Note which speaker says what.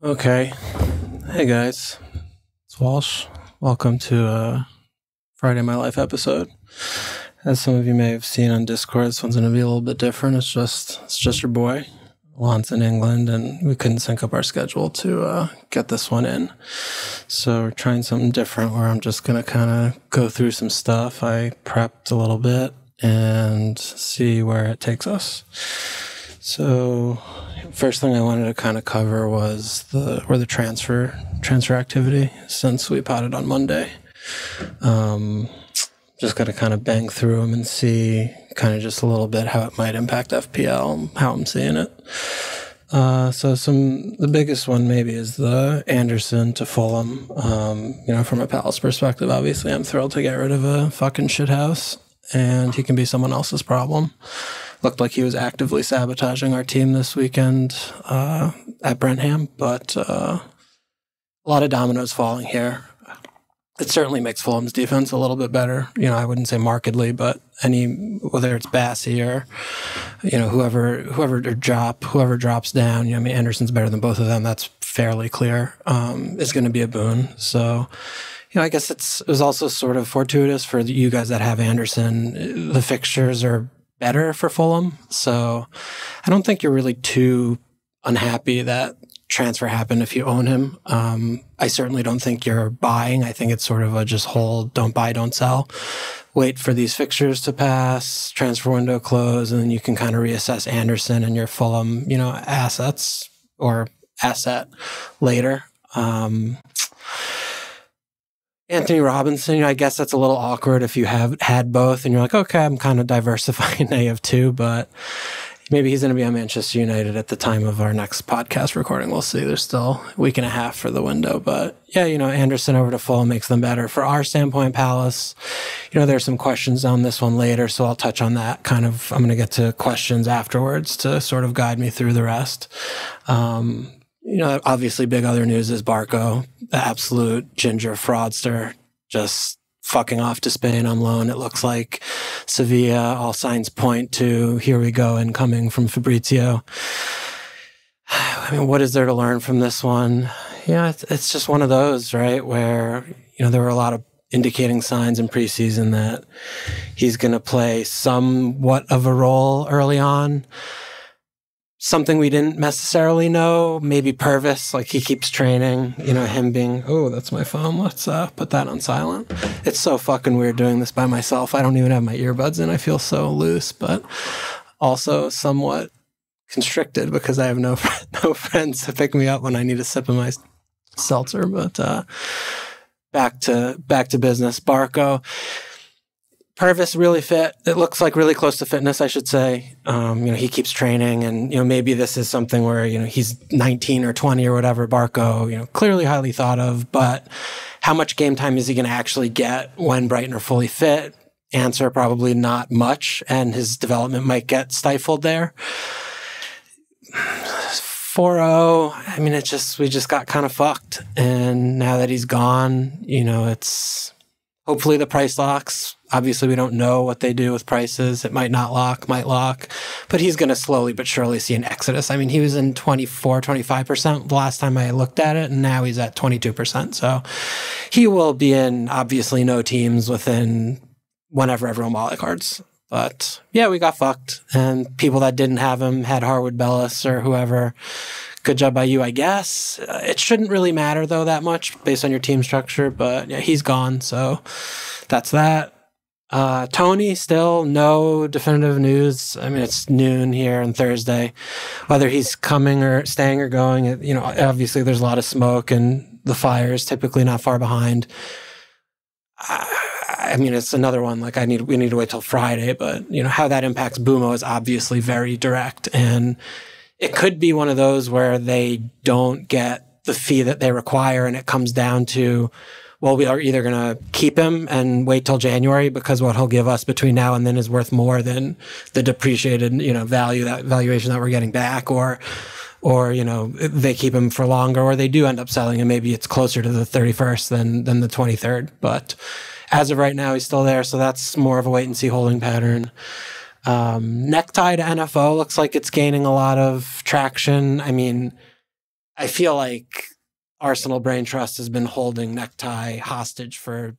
Speaker 1: Okay. Hey guys, it's Walsh. Welcome to Friday My Life episode. As some of you may have seen on Discord, this one's going to be a little bit different. It's just your boy. Lance in England, and we couldn't sync up our schedule to get this one in. So we're trying something different where I'm just going to kind of go through some stuff. I prepped a little bit and see where it takes us. So first thing I wanted to kind of cover was the transfer activity since we potted on Monday. Just got to kind of bang through them and see kind of just a little bit how it might impact FPL, how I'm seeing it. So the biggest one maybe is the Anderson to Fulham. From a Palace perspective, obviously I'm thrilled to get rid of a fucking shithouse, and he can be someone else's problem. Looked like he was actively sabotaging our team this weekend at Brentham, but a lot of dominoes falling here. It certainly makes Fulham's defense a little bit better. I wouldn't say markedly, but whether it's Bassey or, whoever drops down, Anderson's better than both of them. That's fairly clear, is going to be a boon. So, I guess it was also sort of fortuitous for you guys that have Anderson. The fixtures are better for Fulham. So I don't think you're really too unhappy that transfer happened if you own him. I certainly don't think you're buying. I think it's sort of a just hold, don't buy, don't sell. Wait for these fixtures to pass, transfer window close, and then you can kind of reassess Anderson and your Fulham, assets or asset later. Anthony Robinson, I guess that's a little awkward if you have had both and you're like, okay, I'm kind of diversifying. I have two, but maybe he's going to be on Manchester United at the time of our next podcast recording. We'll see. There's still a week and a half for the window. But yeah, Anderson over to Fulham makes them better. For our standpoint, Palace, there's some questions on this one later, so I'll touch on that. I'm going to get to questions afterwards to sort of guide me through the rest. Obviously big other news is Barco, the absolute ginger fraudster, just fucking off to Spain on loan. It looks like Sevilla, all signs point to here we go incoming from Fabrizio. What is there to learn from this one? It's just one of those, right, where, there were a lot of indicating signs in preseason that he's going to play somewhat of a role early on. Something we didn't necessarily know, maybe Purvis, like he keeps training, him being, oh, that's my phone. Let's put that on silent. It's so fucking weird doing this by myself. I don't even have my earbuds in. I feel so loose, but also somewhat constricted because I have no friends to pick me up when I need a sip of my seltzer. But back to business. Barco. Purvis really fit. It looks like really close to fitness, I should say. He keeps training and, maybe this is something where, he's 19 or 20 or whatever. Barco, clearly highly thought of, but how much game time is he going to actually get when Brighton are fully fit? Answer, probably not much. And his development might get stifled there. 4-0. We just got kind of fucked. And now that he's gone, it's hopefully the price locks. Obviously, we don't know what they do with prices. It might not lock, might lock. But he's going to slowly but surely see an exodus. He was in 24, 25% the last time I looked at it, and now he's at 22%. So he will be in, obviously, no teams within whenever everyone wildcards. But yeah, we got fucked. And people that didn't have him had Harwood Bellis or whoever. Good job by you, I guess. It shouldn't really matter, though, that much based on your team structure. But yeah, he's gone. So that's that. Tony, still no definitive news. It's noon here on Thursday. Whether he's coming or staying or going, obviously there's a lot of smoke and the fire is typically not far behind. It's another one. We need to wait till Friday, but how that impacts Bumo is obviously very direct, and it could be one of those where they don't get the fee that they require, and it comes down to, well, we are either going to keep him and wait till January because what he'll give us between now and then is worth more than the depreciated, valuation that we're getting back, or they keep him for longer, or they do end up selling him. Maybe it's closer to the 31st than the 23rd. But as of right now, he's still there. So that's more of a wait and see holding pattern. Necktie to NFO looks like it's gaining a lot of traction. I feel like Arsenal Brain Trust has been holding Necktie hostage for